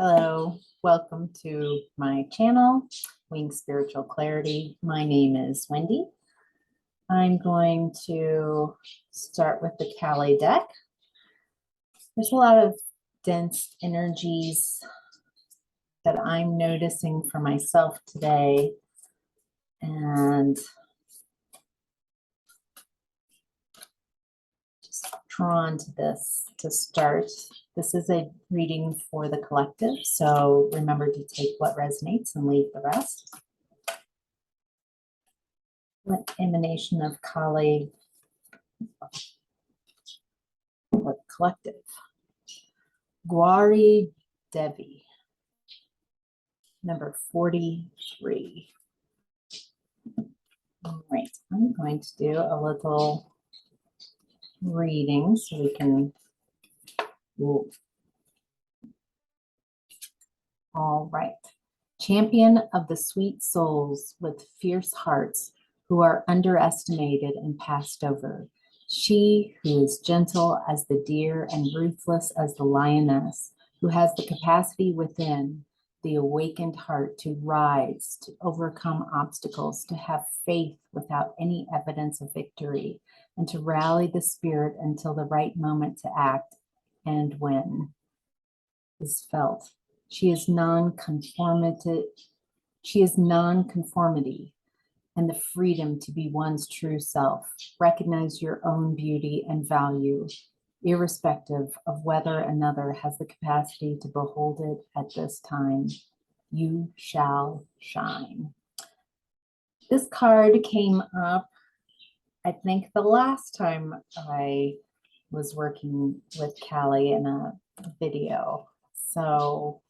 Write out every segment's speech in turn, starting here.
Hello, welcome to my channel, Wing Spiritual Clarity. My name is Wendy. I'm going to start with the Kali deck. There's a lot of dense energies that I'm noticing for myself today, and just drawn to this to start. This is a reading for the collective, so remember to take what resonates and leave the rest. What emanation of Kali, what collective? Gauri Devi, number 43. All right, I'm going to do a little reading so we can. All right. Champion of the sweet souls with fierce hearts who are underestimated and passed over. She who is gentle as the deer and ruthless as the lioness, who has the capacity within, the awakened heart to rise, to overcome obstacles, to have faith without any evidence of victory, and to rally the spirit until the right moment to act and when is felt. She is non-conformity. She is non-conformity and the freedom to be one's true self. Recognize your own beauty and value, irrespective of whether another has the capacity to behold it at this time. You shall shine. This card came up, I think, the last time I was working with Kali in a video. So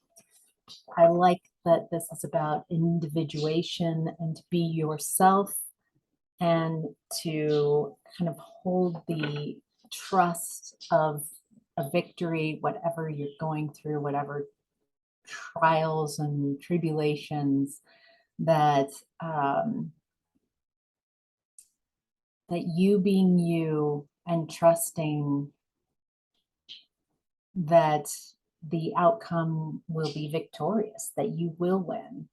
I like that this is about individuation and to be yourself and to kind of hold the trust of a victory, whatever you're going through, whatever trials and tribulations, that that you being you and trusting that the outcome will be victorious, that you will win,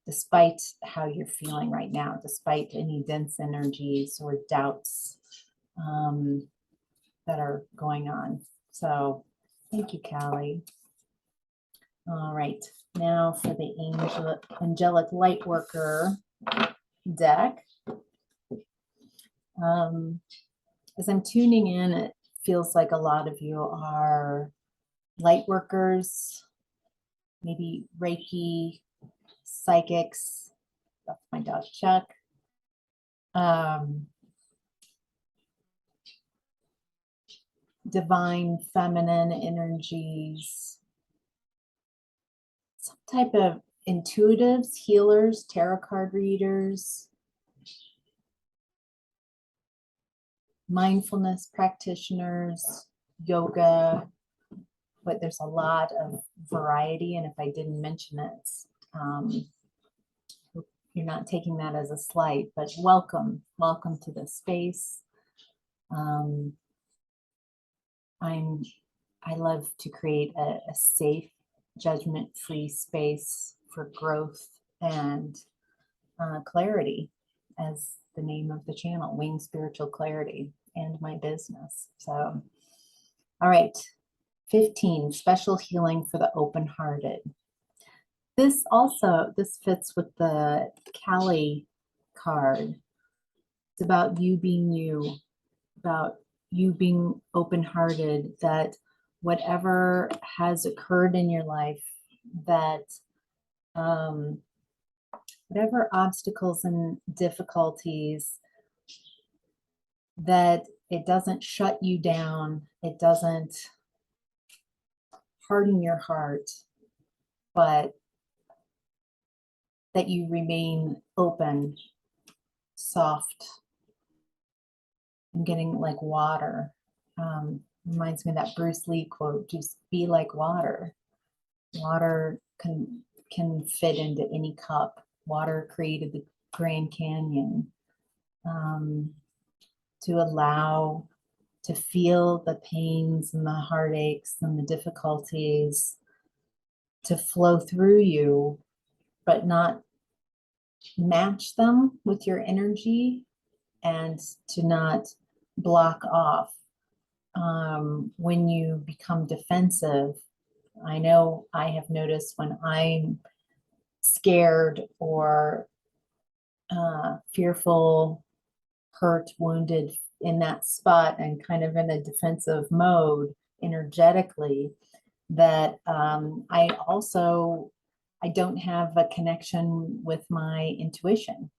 despite how you're feeling right now, despite any dense energies or doubts that are going on. So thank you, Kali. All right, now for the Angelic Lightworker deck. As I'm tuning in, it feels like a lot of you are light workers, maybe Reiki, psychics. That's my dog Chuck. Divine feminine energies, some type of intuitives, healers, tarot card readers, mindfulness practitioners, yoga. But there's a lot of variety, and if I didn't mention it, you're not taking that as a slight, but welcome to this space. I love to create a safe, judgment-free space for growth and clarity, as the name of the channel, Wing Spiritual Clarity, and my business. So, all right. 15, special healing for the open-hearted. This fits with the Kali card. It's about you being you, about you being open-hearted, that whatever has occurred in your life, that whatever obstacles and difficulties, that it doesn't shut you down, it doesn't harden your heart, but that you remain open, soft. I'm getting like water. Reminds me of that Bruce Lee quote, just be like water. Water can fit into any cup. Water created the Grand Canyon. To allow to feel the pains and the heartaches and the difficulties, to flow through you, but not match them with your energy, and to not block off. When you become defensive, I know I have noticed when I'm scared or fearful, hurt, wounded in that spot, and kind of in a defensive mode energetically, that I don't have a connection with my intuition.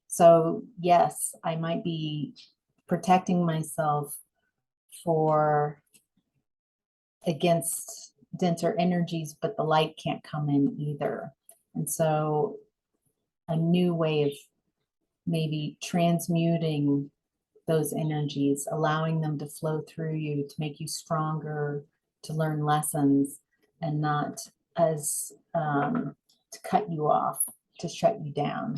So yes, I might be protecting myself for against denser energies, but the light can't come in either. And so a new way of maybe transmuting those energies, allowing them to flow through you to make you stronger, to learn lessons, and not as to cut you off, to shut you down.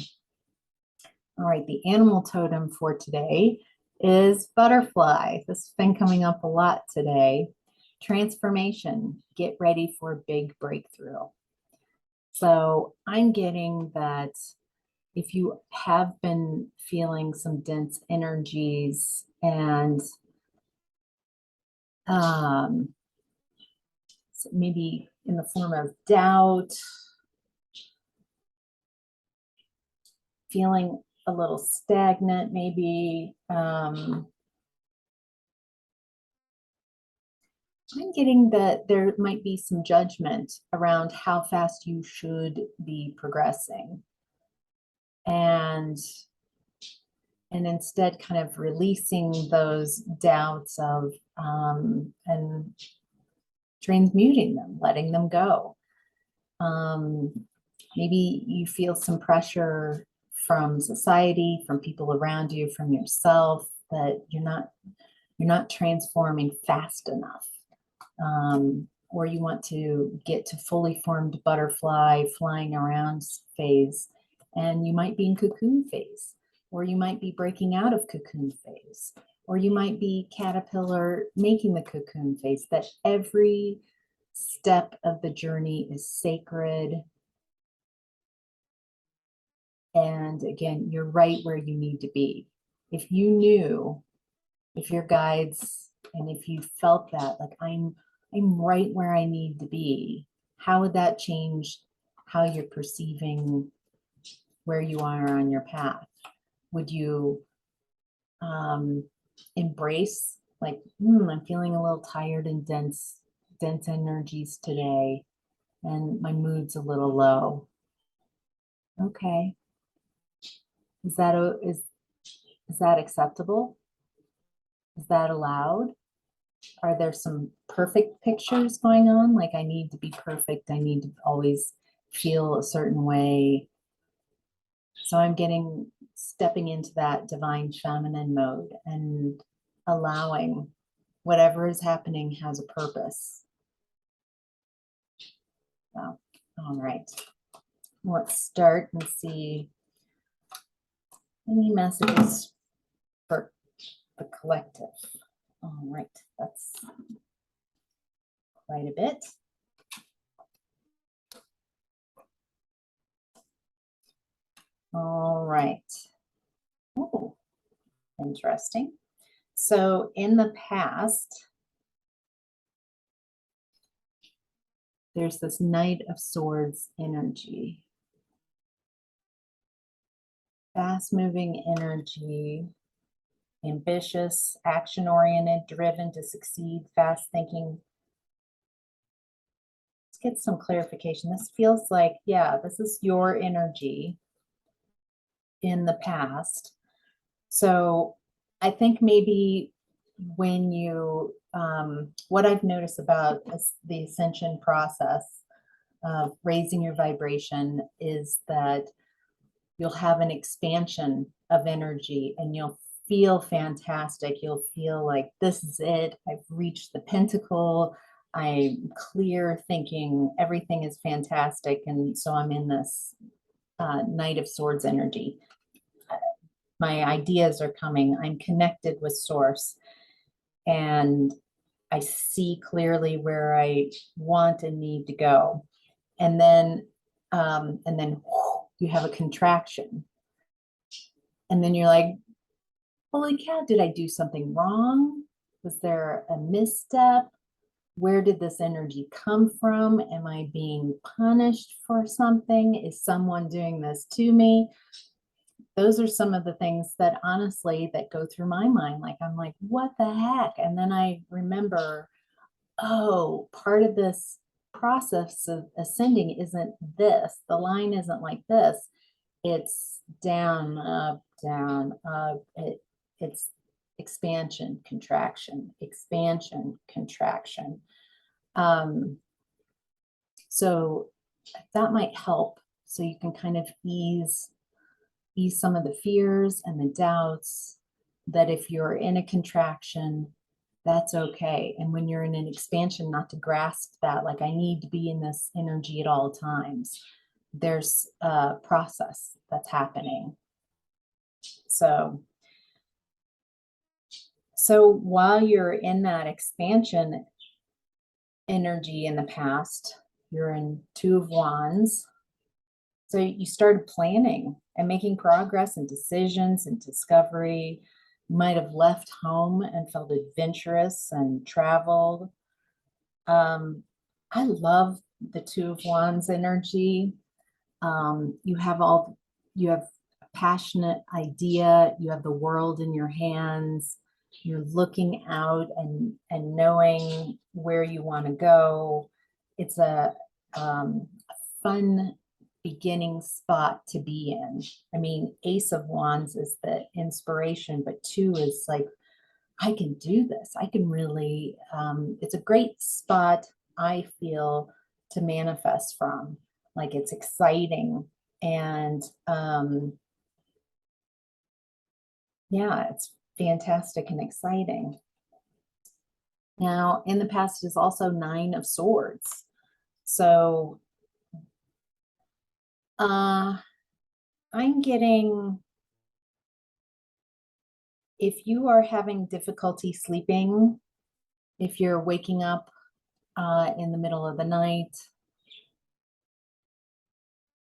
All right, the animal totem for today is butterfly. This has been coming up a lot today. Transformation, get ready for a big breakthrough. So I'm getting that if you have been feeling some dense energies and maybe in the form of doubt, feeling a little stagnant, maybe I'm getting that there might be some judgment around how fast you should be progressing. And instead kind of releasing those doubts of and transmuting them, letting them go. Maybe you feel some pressure from society, from people around you, from yourself, that you're not transforming fast enough. Or you want to get to fully formed butterfly flying around phase, and you might be in cocoon phase, or you might be breaking out of cocoon phase, or you might be caterpillar making the cocoon phase, that every step of the journey is sacred. And again, you're right where you need to be. If you knew, if your guides, and if you felt that, like I'm right where I need to be, how would that change how you're perceiving where you are on your path? Would you embrace, like, I'm feeling a little tired and dense energies today, and my mood's a little low. Okay. Is that acceptable? Is that allowed? Are there some perfect pictures going on? Like, I need to be perfect. I need to always feel a certain way. So I'm stepping into that divine feminine mode and allowing whatever is happening has a purpose. So, all right. Let's start and see any messages for the collective. All right, that's quite a bit. All right. Oh, interesting. So in the past, there's this Knight of Swords energy. Fast-moving energy, ambitious, action-oriented, driven to succeed, fast-thinking. Let's get some clarification. This feels like, yeah, this is your energy in the past. So I think maybe when you, what I've noticed about the Ascension process of raising your vibration is that you'll have an expansion of energy and you'll feel fantastic. You'll feel like, this is it. I've reached the pinnacle. I'm clear thinking, everything is fantastic. And so I'm in this Knight of Swords energy. My ideas are coming. I'm connected with Source. And I see clearly where I want and need to go. And then you have a contraction. And then you're like, holy cow, did I do something wrong? Was there a misstep? Where did this energy come from? Am I being punished for something? Is someone doing this to me? Those are some of the things that honestly that go through my mind. Like, I'm like, what the heck? And then I remember, oh, part of this process of ascending isn't this. The line isn't like this. It's down, up, down, up. It's expansion, contraction, expansion, contraction. So that might help. So you can kind of ease some of the fears and the doubts that if you're in a contraction, that's okay. And when you're in an expansion, not to grasp that, like I need to be in this energy at all times. There's a process that's happening. So while you're in that expansion energy in the past, you're in Two of Wands. So you started planning and making progress and decisions and discovery. You might have left home and felt adventurous and traveled. I love the Two of Wands energy. You have a passionate idea. You have the world in your hands. You're looking out and knowing where you want to go. It's a fun beginning spot to be in. I mean, Ace of Wands is the inspiration, but two is like, I can do this. I can really, it's a great spot, I feel, to manifest from. Like it's exciting and yeah, it's fantastic and exciting. Now, in the past is also Nine of Swords. So I'm getting, if you are having difficulty sleeping, if you're waking up in the middle of the night,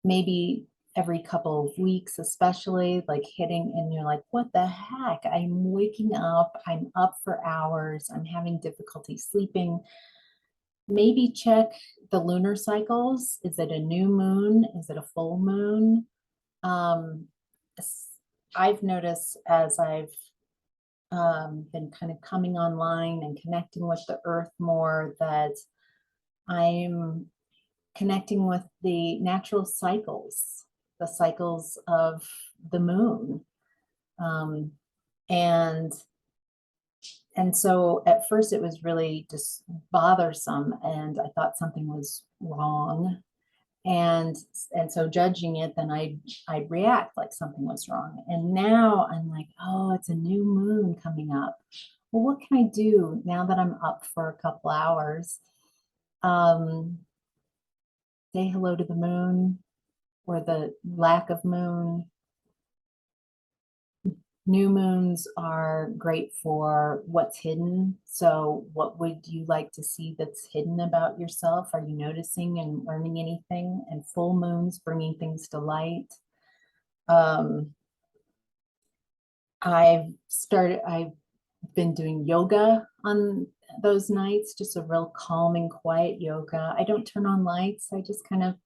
maybe every couple of weeks, especially like hitting, and you're like, what the heck? I'm waking up, I'm up for hours, I'm having difficulty sleeping. Maybe check the lunar cycles. Is it a new moon? Is it a full moon? I've noticed as I've been kind of coming online and connecting with the earth more that I'm connecting with the natural cycles, the cycles of the moon. And so at first it was really just bothersome and I thought something was wrong. And so judging it, then I'd react like something was wrong. And now I'm like, oh, it's a new moon coming up. Well, what can I do now that I'm up for a couple hours? Say hello to the moon or the lack of moon. New moons are great for what's hidden. So what would you like to see that's hidden about yourself? Are you noticing and learning anything? And full moons bringing things to light. I've been doing yoga on those nights, just a real calming, quiet yoga. I don't turn on lights. I just kind of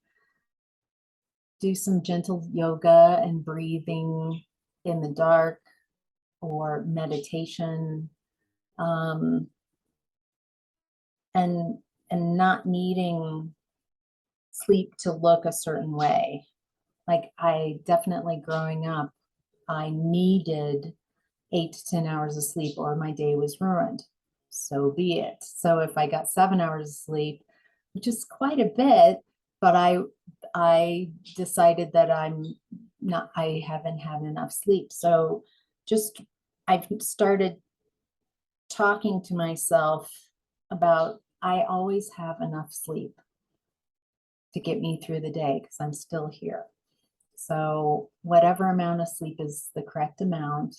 do some gentle yoga and breathing in the dark or meditation, and not needing sleep to look a certain way. Like I definitely growing up, I needed 8 to 10 hours of sleep or my day was ruined. So be it. So if I got 7 hours of sleep, which is quite a bit, but I decided that I haven't had enough sleep. So just I've started talking to myself about I always have enough sleep to get me through the day because I'm still here. So whatever amount of sleep is the correct amount.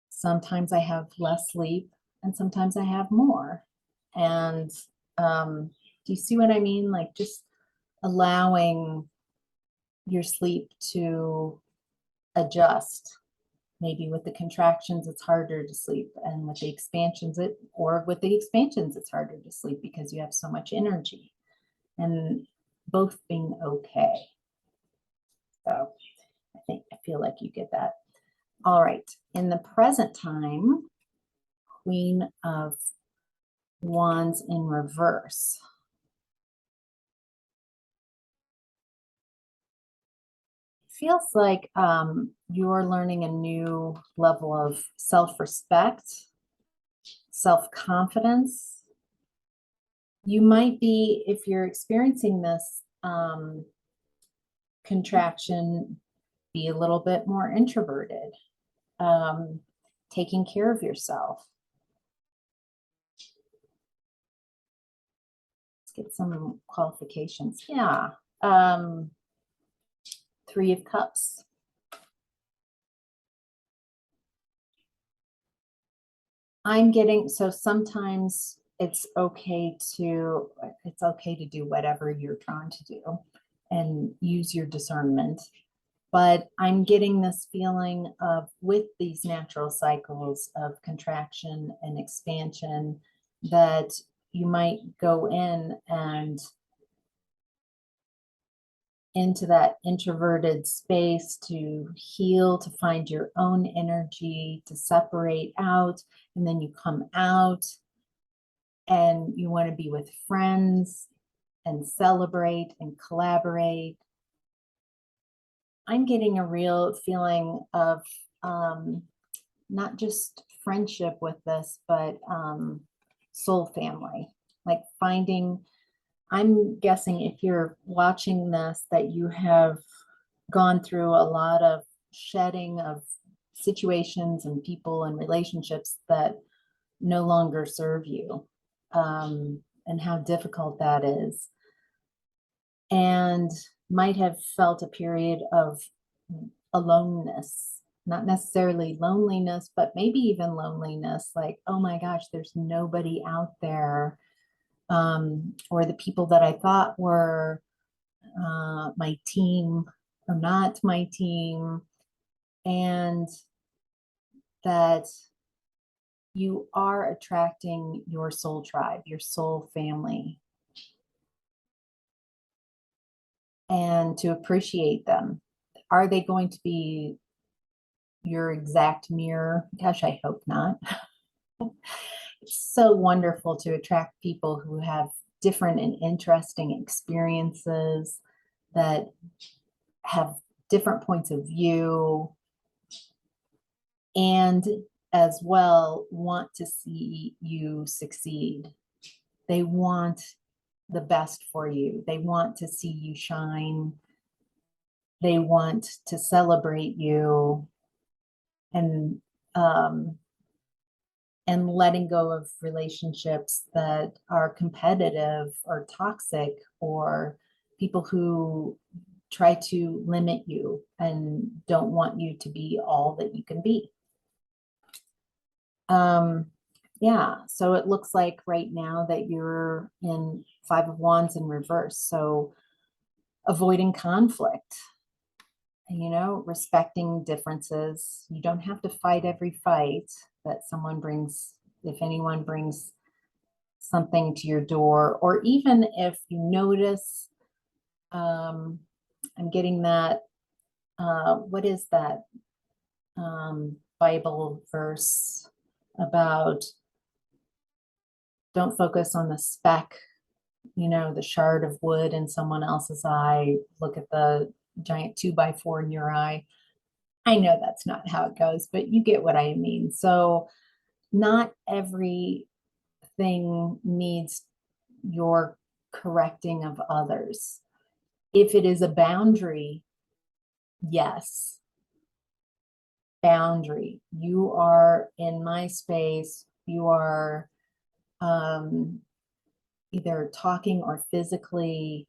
Sometimes I have less sleep and sometimes I have more. And do you see what I mean? Like just allowing your sleep to adjust. Maybe with the contractions, it's harder to sleep, and with the expansions, it's harder to sleep because you have so much energy, and both being okay. So I feel like you get that. All right. In the present time, Queen of Wands in reverse. Feels like you're learning a new level of self-respect, self-confidence. You might be, if you're experiencing this contraction, be a little bit more introverted, taking care of yourself. Let's get some qualifications. Yeah. 3 of Cups. I'm getting, so sometimes it's okay to do whatever you're trying to do and use your discernment. But I'm getting this feeling of, with these natural cycles of contraction and expansion, that you might go in and into that introverted space to heal, to find your own energy, to separate out, and then you come out and you want to be with friends and celebrate and collaborate. I'm getting a real feeling of not just friendship with this, but soul family, like finding, I'm guessing if you're watching this, that you have gone through a lot of shedding of situations and people and relationships that no longer serve you, and how difficult that is. And might have felt a period of aloneness, not necessarily loneliness, but maybe even loneliness, like, oh my gosh, there's nobody out there. Or the people that I thought were my team are not my team. And that you are attracting your soul tribe, your soul family, and to appreciate them. Are they going to be your exact mirror? Gosh, I hope not. It's so wonderful to attract people who have different and interesting experiences, that have different points of view, and as well want to see you succeed. They want the best for you. They want to see you shine. They want to celebrate you, and letting go of relationships that are competitive or toxic, or people who try to limit you and don't want you to be all that you can be. Yeah, so it looks like right now that you're in 5 of Wands in reverse. So avoiding conflict, respecting differences. You don't have to fight every fight that someone brings, if anyone brings something to your door, or even if you notice, I'm getting that, what is that Bible verse about, don't focus on the speck, the shard of wood in someone else's eye, look at the giant 2x4 in your eye. I know that's not how it goes, but you get what I mean. So not everything needs your correcting of others. If it is a boundary, yes, boundary. You are in my space. You are either talking or physically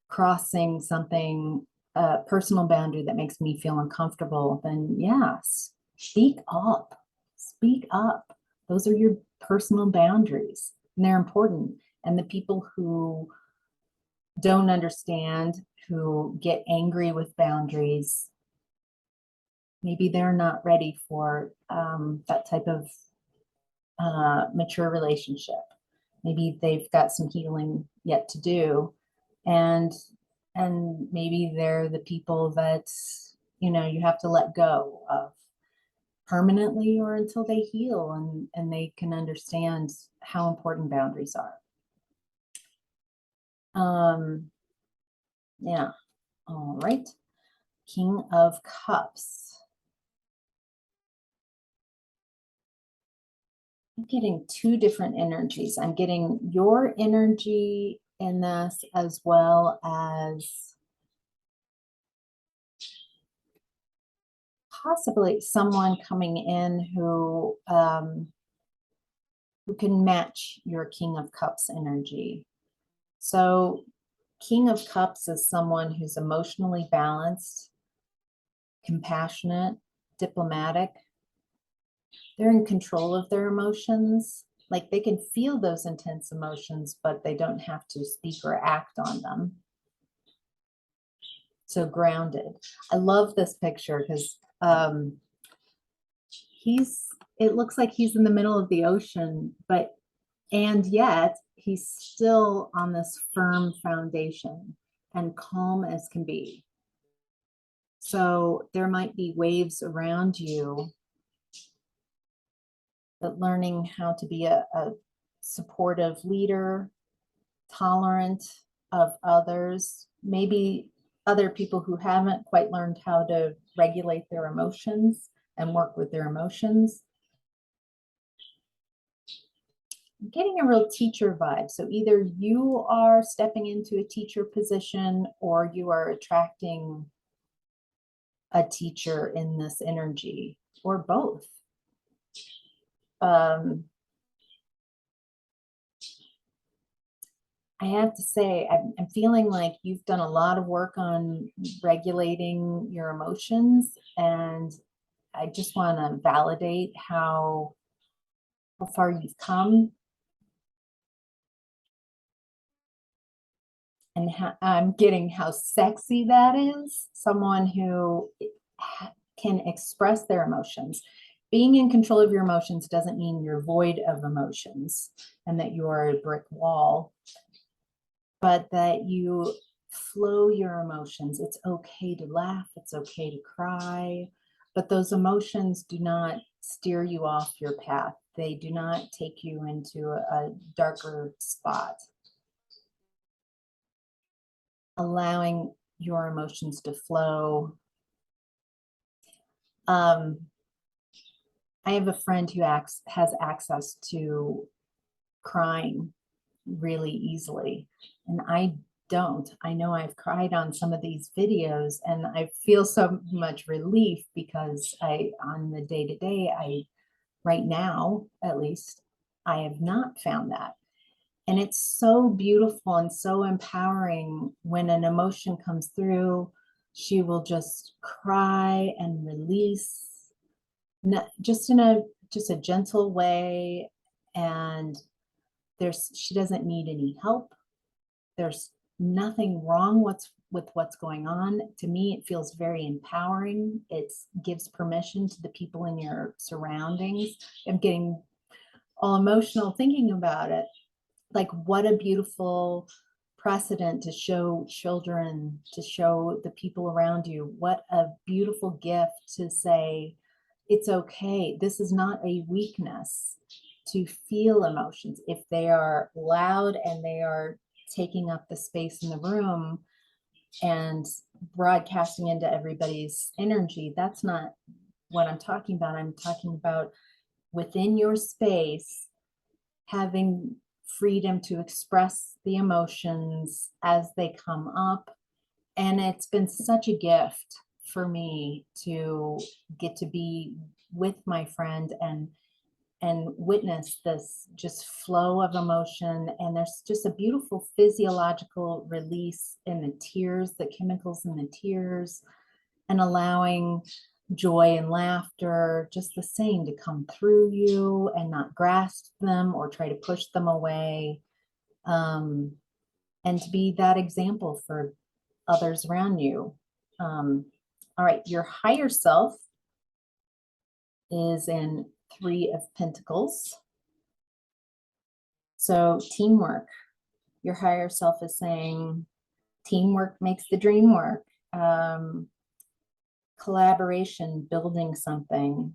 crossing something, a personal boundary that makes me feel uncomfortable, then yes, speak up. Speak up. Those are your personal boundaries, and they're important. And the people who don't understand, who get angry with boundaries. Maybe they're not ready for that type of mature relationship. Maybe they've got some healing yet to do, and maybe they're the people that you have to let go of permanently or until they heal and they can understand how important boundaries are. Yeah. All right. King of Cups. I'm getting two different energies. I'm getting your energy in this, as well as possibly someone coming in who can match your King of Cups energy. So King of Cups is someone who's emotionally balanced, compassionate, diplomatic. They're in control of their emotions. Like, they can feel those intense emotions, but they don't have to speak or act on them. So grounded. I love this picture because it looks like he's in the middle of the ocean, and yet he's still on this firm foundation and calm as can be. So there might be waves around you, but learning how to be a supportive leader, tolerant of others, maybe other people who haven't quite learned how to regulate their emotions and work with their emotions. I'm getting a real teacher vibe. So either you are stepping into a teacher position or you are attracting a teacher in this energy, or both. I have to say, I'm feeling like you've done a lot of work on regulating your emotions, and I just want to validate how far you've come, and I'm getting how sexy that is. Someone who can express their emotions. Being in control of your emotions doesn't mean you're void of emotions and that you are a brick wall, but that you flow your emotions. It's okay to laugh, it's okay to cry, but those emotions do not steer you off your path. They do not take you into a darker spot. Allowing your emotions to flow. I have a friend who has access to crying really easily, and I don't. I know I've cried on some of these videos, and I feel so much relief because on the day-to-day, right now, at least, I have not found that. And it's so beautiful and so empowering when an emotion comes through. She will just cry and release, just in a gentle way, and she doesn't need any help. There's nothing wrong with what's going on. To me, it feels very empowering. It gives permission to the people in your surroundings. I'm getting all emotional thinking about it. Like, what a beautiful precedent to show children, to show the people around you. What a beautiful gift to say, it's okay. This is not a weakness to feel emotions. If they are loud and they are taking up the space in the room and broadcasting into everybody's energy, that's not what I'm talking about. I'm talking about within your space, having freedom to express the emotions as they come up. And it's been such a gift for me to get to be with my friend and witness this just flow of emotion. And there's just a beautiful physiological release in the tears, the chemicals in the tears, and allowing joy and laughter, just the same, to come through you and not grasp them or try to push them away. And and to be that example for others around you. All right, your higher self is in Three of Pentacles. So teamwork. Your higher self is saying teamwork makes the dream work. Collaboration, building something.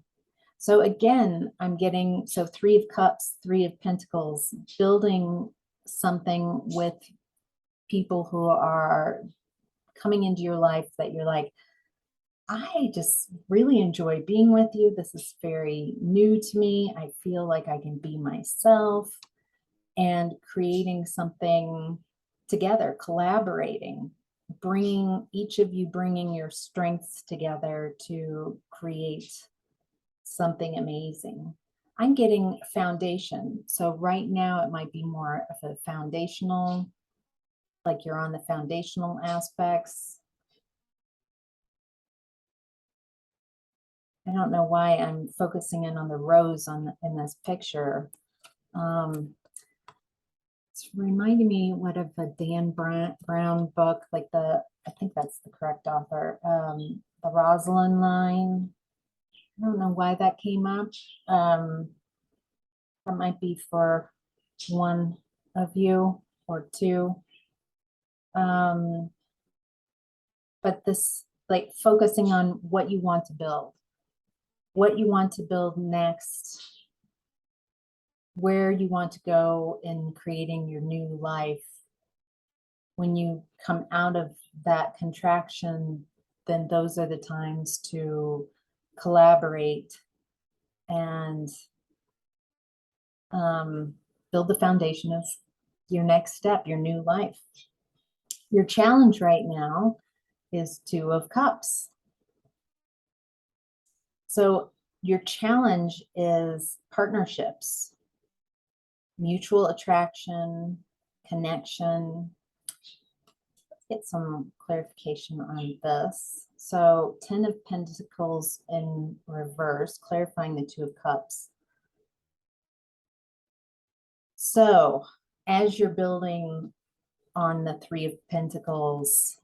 So again, I'm getting, so Three of Cups, Three of Pentacles, building something with people who are coming into your life that you're like, I just really enjoy being with you. This is very new to me. I feel like I can be myself, and creating something together, collaborating, bringing each of you, bringing your strengths together to create something amazing. I'm getting foundation. So right now it might be more of a foundational, like you're on the foundational aspects. I don't know why I'm focusing in on the rose in this picture. It's reminding me what of a Dan Brown book, like I think that's the correct author, the Rosalind line. I don't know why that came up. That might be for one of you or two. But this, like focusing on what you want to build next, where you want to go in creating your new life. When you come out of that contraction, then those are the times to collaborate and build the foundation of your next step, your new life. Your challenge right now is Two of Cups. So your challenge is partnerships, mutual attraction, connection. Let's get some clarification on this. So 10 of Pentacles in reverse, clarifying the Two of Cups. So as you're building on the Three of Pentacles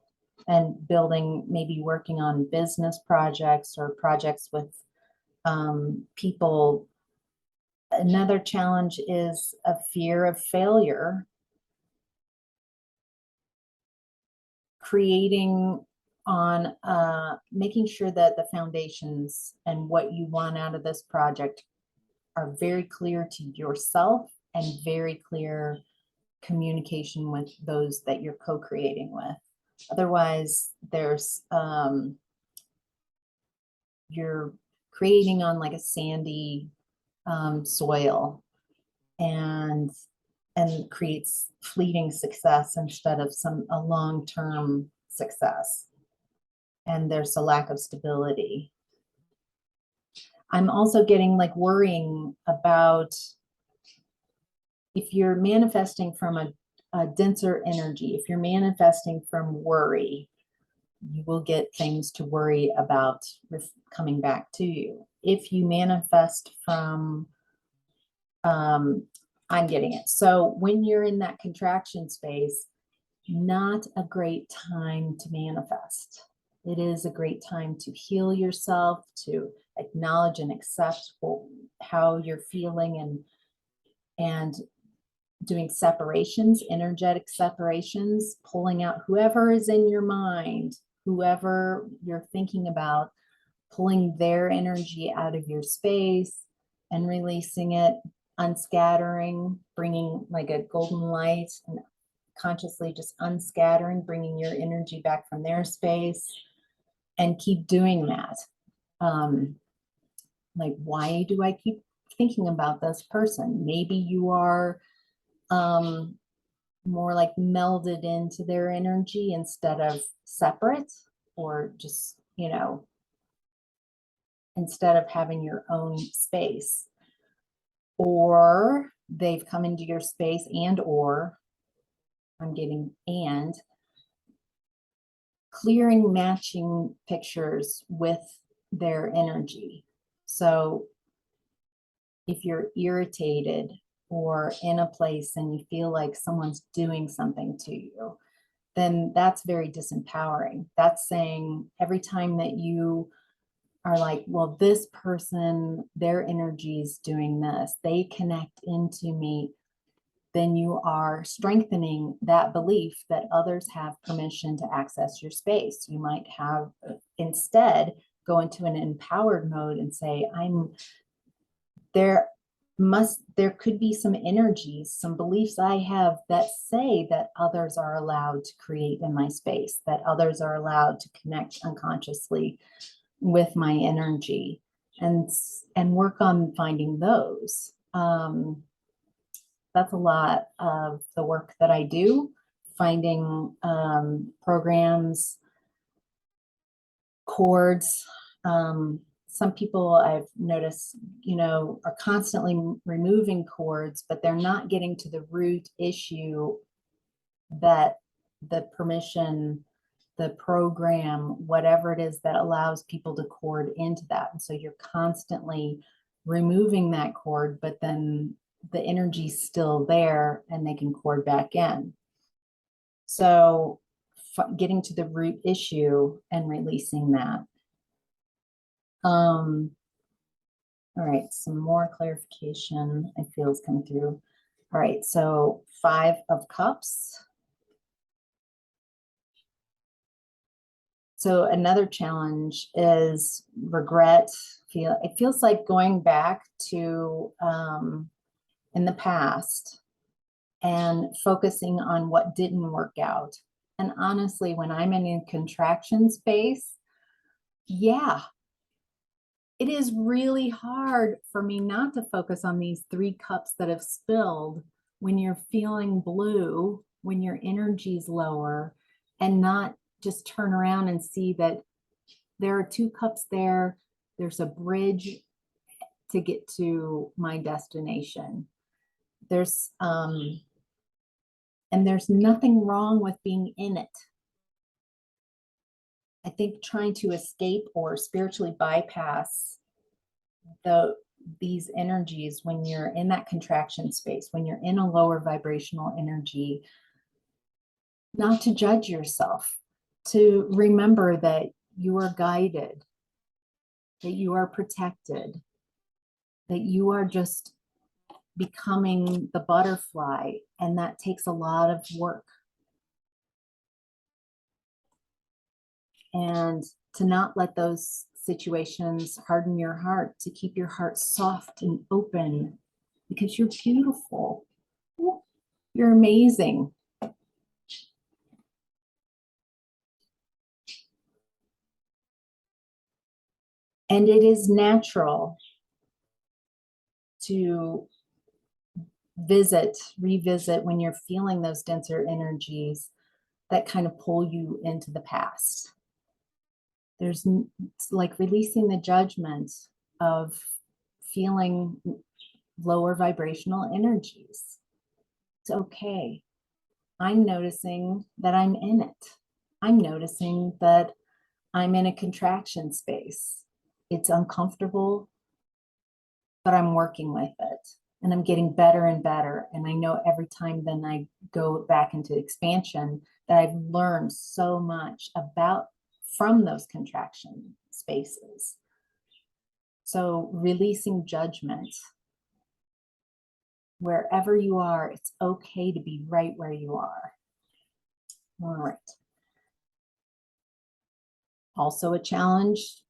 and building, maybe working on business projects or projects with people, another challenge is a fear of failure. Creating on making sure that the foundations and what you want out of this project are very clear to yourself and very clear communication with those that you're co-creating with. Otherwise, there's you're creating on like a sandy soil, and creates fleeting success instead of a long-term success. And there's a lack of stability. I'm also getting like worrying about if you're manifesting from a denser energy, if you're manifesting from worry, you will get things to worry about coming back to you. If you manifest from, I'm getting it. So when you're in that contraction space, not a great time to manifest. It is a great time to heal yourself, to acknowledge and accept how you're feeling, and doing separations, energetic separations, pulling out whoever is in your mind, whoever you're thinking about, pulling their energy out of your space and releasing it, unscattering, bringing like a golden light and consciously just unscattering, bringing your energy back from their space, and keep doing that. Like, why do I keep thinking about this person? Maybe you are more like melded into their energy instead of separate, or just, you know, instead of having your own space, or they've come into your space, and or I'm getting and clearing matching pictures with their energy. So if you're irritated or in a place and you feel like someone's doing something to you, then that's very disempowering. That's saying every time that you are like, well, this person, their energy is doing this, they connect into me, then you are strengthening that belief that others have permission to access your space. You might have instead go into an empowered mode and say, there could be some energies, some beliefs I have that say that others are allowed to create in my space, that others are allowed to connect unconsciously with my energy, and work on finding those. That's a lot of the work that I do, finding programs, cords. Some people I've noticed, are constantly removing cords, but they're not getting to the root issue that the permission, the program, whatever it is that allows people to cord into that. And so you're constantly removing that cord, but then the energy's still there and they can cord back in. So getting to the root issue and releasing that. All right, some more clarification I feel is coming through. All right, so 5 of Cups. So another challenge is regret. It feels like going back to in the past and focusing on what didn't work out. And honestly, when I'm in a contraction space, yeah, it is really hard for me not to focus on these 3 cups that have spilled when you're feeling blue, when your energy's lower, and not just turn around and see that there are 2 cups there. There's a bridge to get to my destination. There's and there's nothing wrong with being in it. I think trying to escape or spiritually bypass these energies when you're in that contraction space, when you're in a lower vibrational energy, not to judge yourself, to remember that you are guided, that you are protected, that you are just becoming the butterfly, and that takes a lot of work. And to not let those situations harden your heart, to keep your heart soft and open, because you're beautiful. You're amazing. And it is natural to revisit when you're feeling those denser energies that kind of pull you into the past. It's like releasing the judgment of feeling lower vibrational energies. It's okay. I'm noticing that I'm in it. I'm noticing that I'm in a contraction space. It's uncomfortable, but I'm working with it. And I'm getting better and better. And I know every time then I go back into expansion that I've learned so much from those contraction spaces. So releasing judgment. Wherever you are, it's okay to be right where you are. All right. Also a challenge,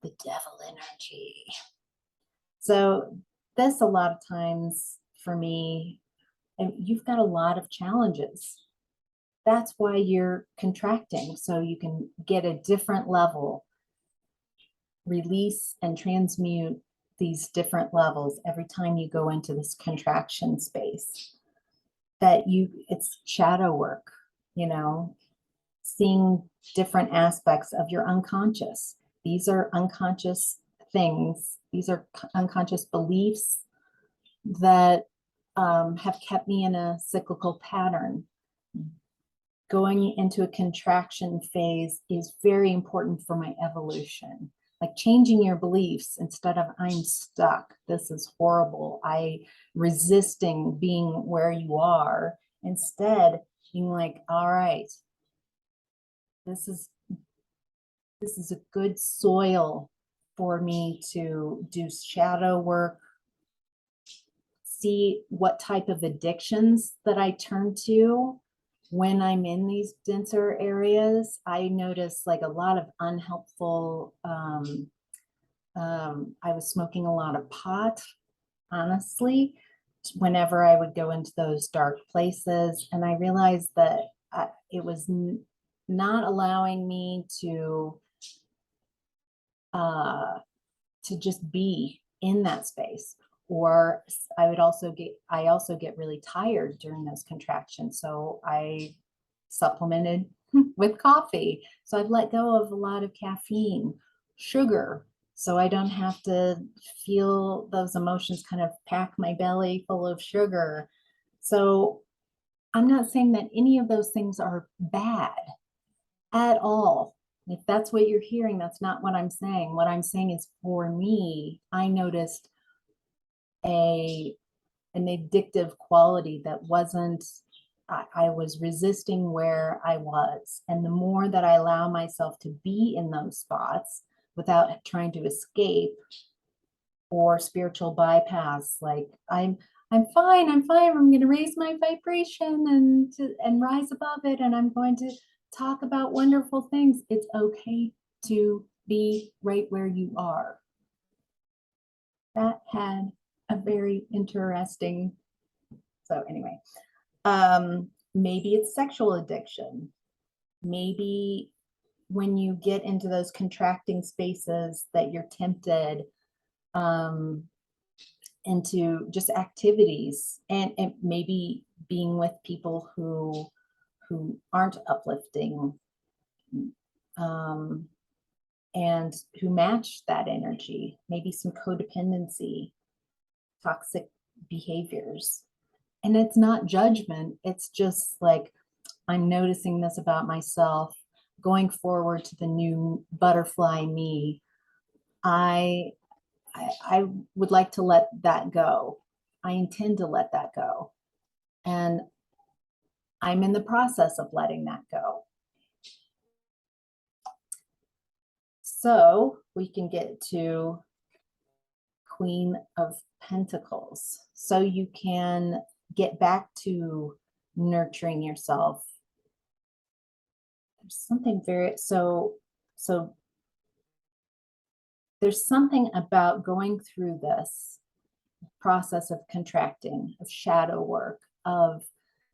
the devil energy. So this a lot of times for me, and you've got a lot of challenges. That's why you're contracting, so you can get a different level, release and transmute these different levels every time you go into this contraction space. It's shadow work, seeing different aspects of your unconscious. These are unconscious things. These are unconscious beliefs that have kept me in a cyclical pattern. Going into a contraction phase is very important for my evolution. like changing your beliefs instead of I'm stuck, this is horrible, I resisting being where you are, instead being like, all right, this is a good soil for me to do shadow work, see what type of addictions that I turn to when I'm in these denser areas. I notice like a lot of unhelpful, I was smoking a lot of pot, honestly, whenever I would go into those dark places. And I realized that it was not allowing me to just be in that space. Or I also get really tired during those contractions. So I supplemented with coffee. So I've let go of a lot of caffeine, sugar, so I don't have to feel those emotions kind of pack my belly full of sugar. So I'm not saying that any of those things are bad at all. If that's what you're hearing, that's not what I'm saying. What I'm saying is, for me, I noticed an addictive quality that wasn't, I was resisting where I was. And the more that I allow myself to be in those spots without trying to escape or spiritual bypass, like I'm fine, I'm going to raise my vibration and rise above it, and I'm going to talk about wonderful things. It's okay to be right where you are. That had a very interesting, so anyway, maybe it's sexual addiction. Maybe when you get into those contracting spaces that you're tempted into just activities, and maybe being with people who aren't uplifting, and who match that energy, maybe some codependency, toxic behaviors. And it's not judgment, it's just like, I'm noticing this about myself. Going forward to the new butterfly me, I would like to let that go. I intend to let that go. And I'm in the process of letting that go. So we can get to Queen of Pentacles. So you can get back to nurturing yourself. There's something so there's something about going through this process of contracting, of shadow work, of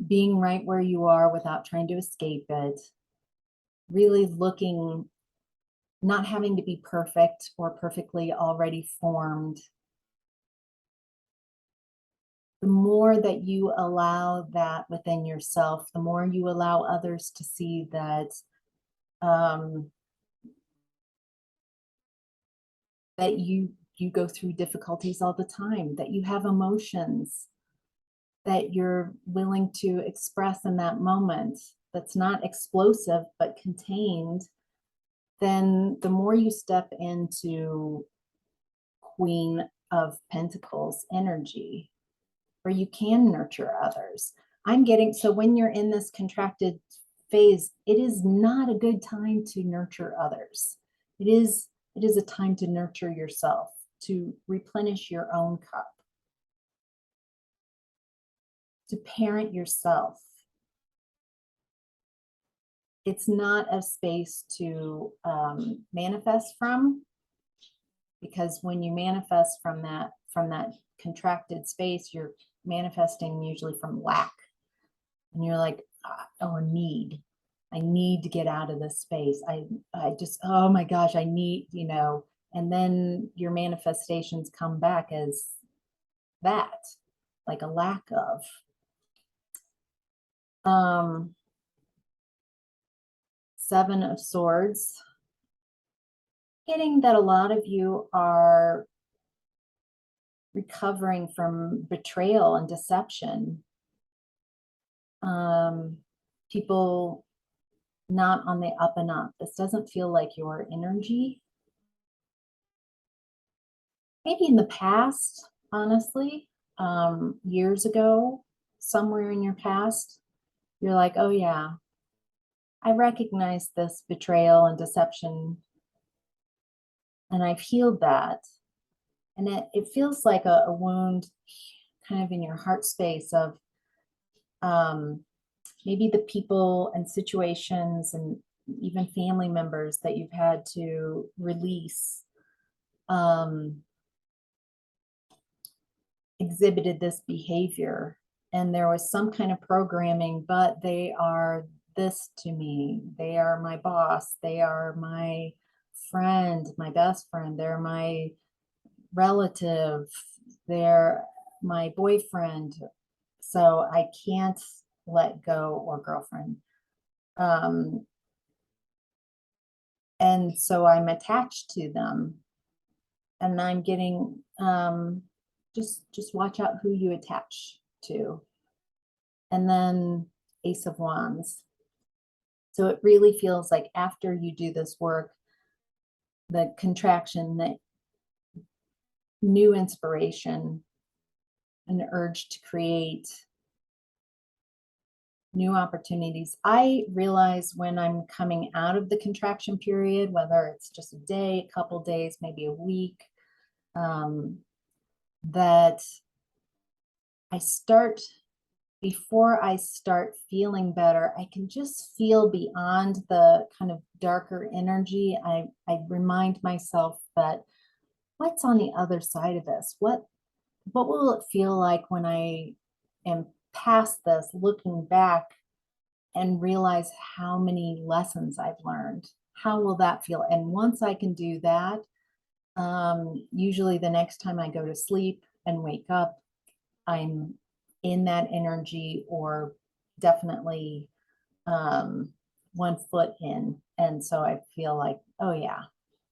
being right where you are without trying to escape it, really looking, not having to be perfect or perfectly already formed. The more that you allow that within yourself, the more you allow others to see that that you go through difficulties all the time, that you have emotions that you're willing to express in that moment, that's not explosive but contained, then the more you step into Queen of Pentacles energy, where you can nurture others. So when you're in this contracted phase, it is not a good time to nurture others. It is a time to nurture yourself, to replenish your own cup, to parent yourself. It's not a space to manifest from, because when you manifest from that contracted space, you're manifesting usually from lack, and you're like, oh, I need to get out of this space. I just, oh my gosh, I need, and then your manifestations come back as that, like a lack of. Seven of Swords, getting that a lot of you are recovering from betrayal and deception. People not on the up and up. This doesn't feel like your energy. maybe in the past, honestly, years ago, somewhere in your past, you're like, oh yeah, I recognize this betrayal and deception, and I've healed that. And it feels like a wound kind of in your heart space of um, maybe the people and situations and even family members that you've had to release exhibited this behavior, and there was some kind of programming, but they are this to me. They are my boss. They are my friend, my best friend. They're my relative. They're my boyfriend. So I can't let go, or girlfriend. Um, and so I'm attached to them, and I'm getting just watch out who you attach to. And then Ace of Wands. So it really feels like after you do this work, the contraction, that new inspiration, an urge to create new opportunities. I realize when I'm coming out of the contraction period, whether it's just a day, a couple days, maybe a week, that I start, before I start feeling better, I can just feel beyond the kind of darker energy. I remind myself that what's on the other side of this? What will it feel like when I am past this, looking back and realize how many lessons I've learned? How will that feel? And once I can do that, usually the next time I go to sleep and wake up, I'm in that energy, or definitely um, 1 foot in. And so I feel like, oh yeah,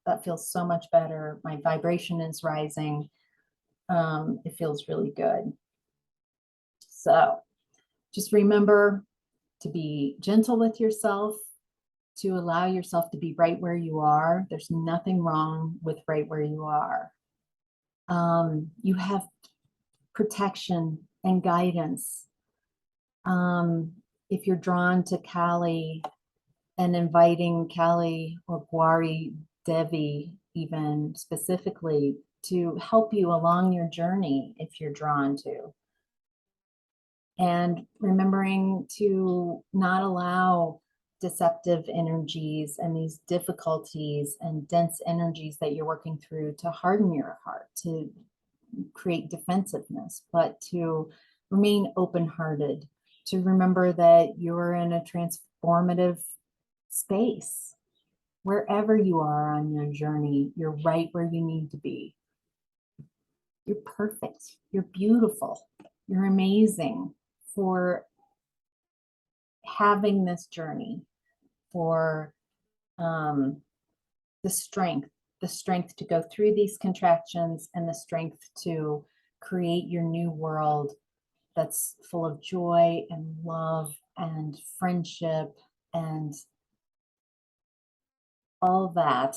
that feels so much better. My vibration is rising. It feels really good. So just remember to be gentle with yourself, to allow yourself to be right where you are. There's nothing wrong with right where you are. You have protection and guidance. If you're drawn to Kali and inviting Kali or Gwari Devi, even specifically, to help you along your journey, if you're drawn to. And remembering to not allow deceptive energies and these difficulties and dense energies that you're working through to harden your heart, to create defensiveness, but to remain open-hearted, to remember that you're in a transformative space. Wherever you are on your journey, you're right where you need to be. You're perfect. You're beautiful. You're amazing for having this journey, for the strength to go through these contractions, and the strength to create your new world that's full of joy and love and friendship and all that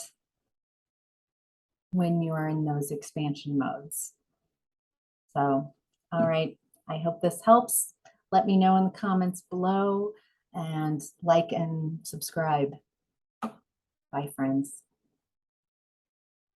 when you are in those expansion modes. So, all right, I hope this helps. Let me know in the comments below, and like and subscribe. Bye, friends.